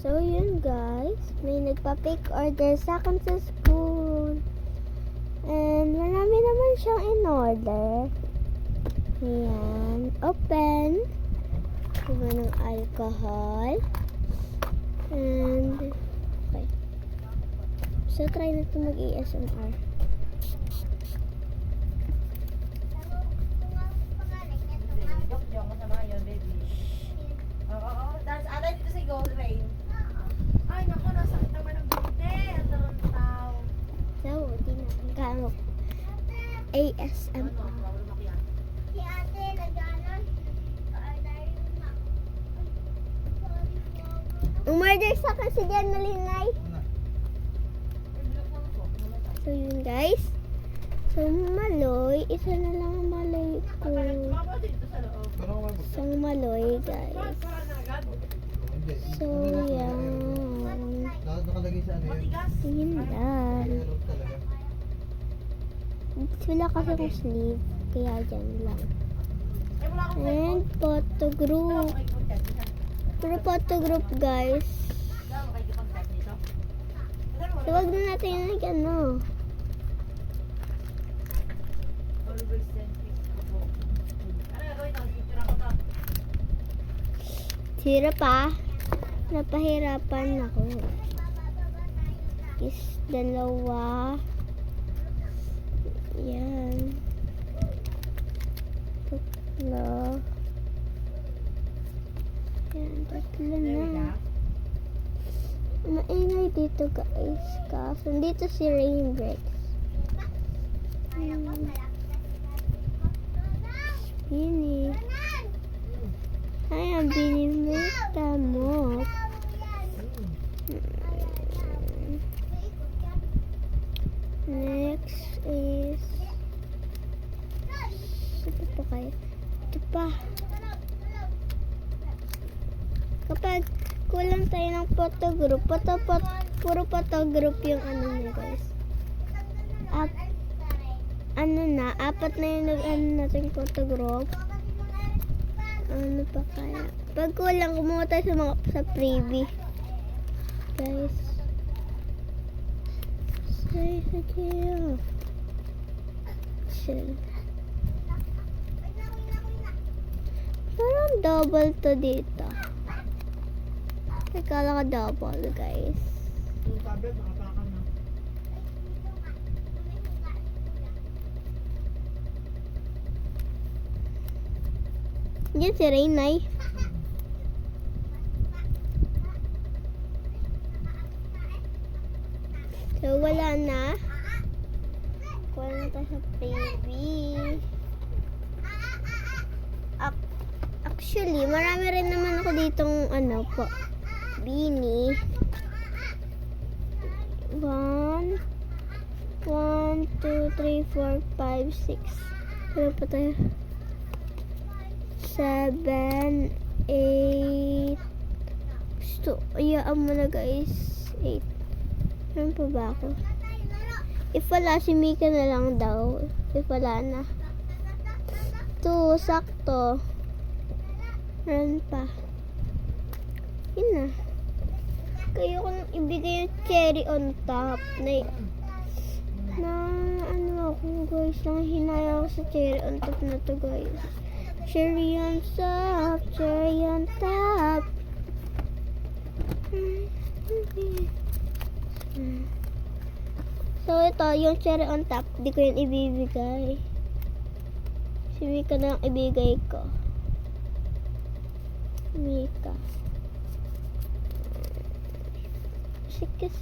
So, yun guys. May nagpa-pick order sa akin sa school. And marami naman siyang in-order. Ayan. Open. Diba ng alcohol. And, okay. So, try natin mag-ASMR. Ay, naku, nasakit naman ang binte. Ang tarantaw. So, di natin kamok. ASMR. Si ate, nag-anon. Umorder sa akin si Janelinay. So, yun guys. So, maloy. Isa na lang ang maloy ko. Isang maloy, guys. So, yan. Nakalagay sa ano yun? Yun lang. Meron talaga. Wala kasi kong sleeve. Kaya dyan lang. And photo group. Pero photo group, guys. So, wag na natin yung ano. Sira pa. Napahirapan ako. Is dalawa. Yan. Tatlo. Yan, tatlo na. Maingay dito guys. Kaso dito si Rainbreaks. Bini. Ay, ang binimita mo. Next is... Ito pa kayo. Ito pa. Kapag kulang tayo ng photo group, puro photo group yung ano niya guys. Apat na yung nag-ano natin photo group. Ano pa kaya? Pag kulang, kumuha tayo sa freebie. Guys. Say again. Chill. Parang double to dito. Akala ka double, guys. Yan si Rainay. So, wala na. Kuha na tayo sa freebie. Actually, marami rin naman ako ditong ano po. Bini. 1, 2, 3, 4, 5, 6. Wala pa tayo. 7, 8. Gusto, iyaan mo na guys. 8. Meron pa ba ako? If wala, si Mika na lang daw. If wala na. 2, sakto. Meron pa. Yun na. Kaya ko nang ibigay yung cherry on top. Na ano ako guys. Nanghinaya ako sa cherry on top na to guys. Cherry on top. Cherry on top. So ito, yung cherry on top. Hindi ko yun ibibigay. Si Mika na lang ibigay ko. Mika. Sige.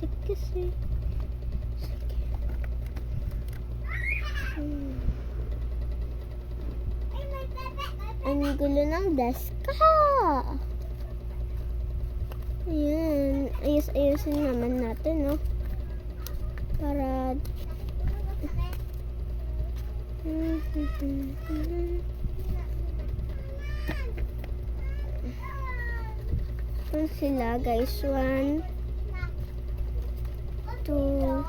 Ang gulo ng desk ka. Ayan. Ayusin naman natin, no? Para... Ano sila, guys? 1, 2,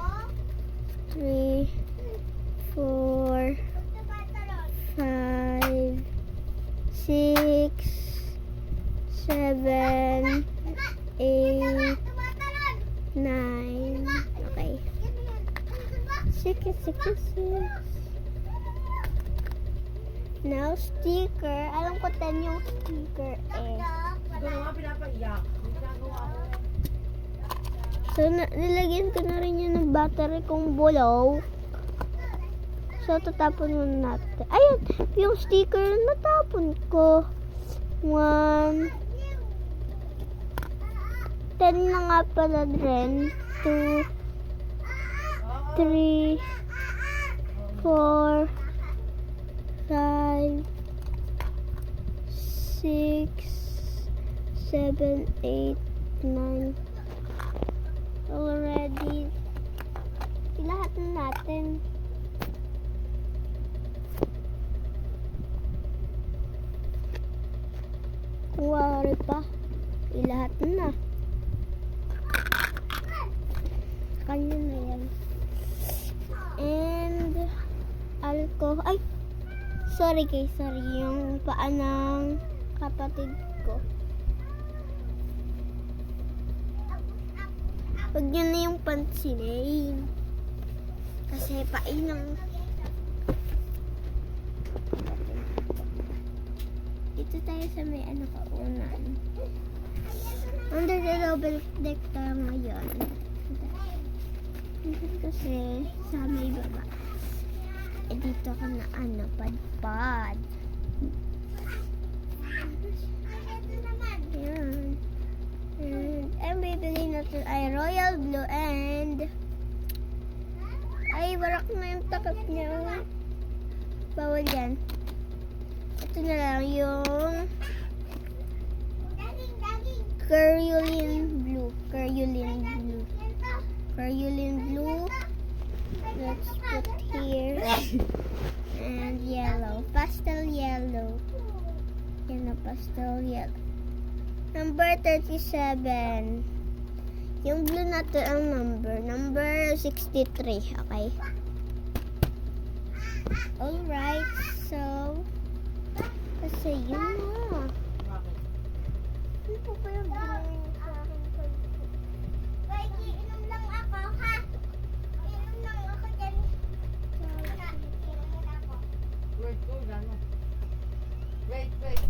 3, 4, 5, 6, 7, 8, 666. Now, sticker. Alam ko 10 yung sticker eh. Siguro nga pinapaiyak. May ginagawa ko. So, nilagyan ko na rin yun ng battery kong bulok. So, tatapon muna natin. Ayun! Yung sticker natapon ko. 1. 10 na nga pala rin. 2, 3, 4, 5, 6, 7, 8, 9. Already. Ilahat na natin. Kung wari pa, ilahat na. Kanya na yan. And, alcohol. Ay! Sorry guys, sorry. Yung paa ng kapatid ko. Huwag nyo na yung pansinin. Kasi pain ng... Dito tayo sa may ano kaunan. Under the double deck tayo ngayon. Kasi sa may baba. Eh dito ka na ano, padpad. Yan. And ang bibili natin ay royal blue and ay barak na yung takap niya. Bawal yan. Ito na lang yung Carolyn blue. Carolyn blue. Carolyn blue. Let's put here. And yellow. Pastel yellow. Yan na pastel yellow. Number 37. Yung blue natin ang number. Number 63. Okay. Alright. So, kasi yun na. Ano po ba yung gawin sa akin? Mikey, inom lang ako, ha? Inom lang ako dyan. Inom muna ako. Wait, oh, gano'n. Wait, wait.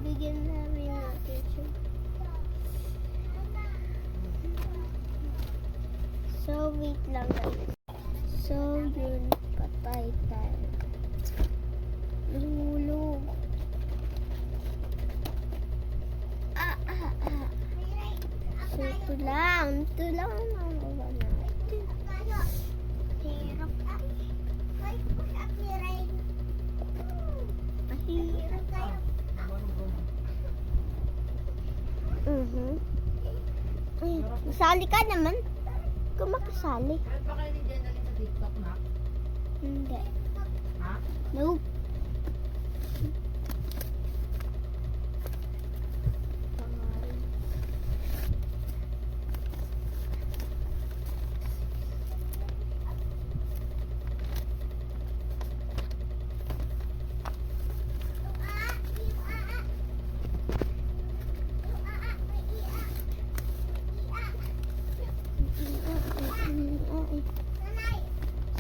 Bigyan na rin natin siya. So, wait lang guys. So, yun. Patay tayo. Lumulog. So, ito lang. Ito lang ang magawa natin. Hirap. Mahirap tayo. Ay, masali ka naman. Kung makasali. Meron pa kayo ni Jenalyn sa TikTok na? Hindi. Ha? Nope.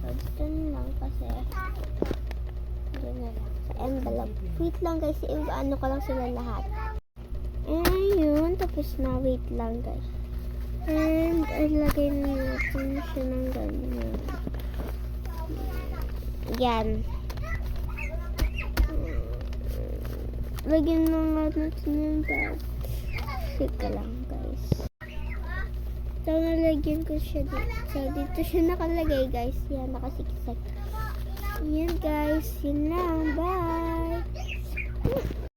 So, dito na lang kasi dito na lang sa envelope. Wait lang guys, ano ko lang sila lahat. Ayun, tapos na. Wait lang guys. And, ilagay na natin siya ng ganyan. Yan. Lagyan na natin yung bag. Sige lang guys. So, nalagyan ko siya dito. So, dito siya nakalagay, guys. Yan, nakasiksik. Yan, guys. Yun lang. Bye!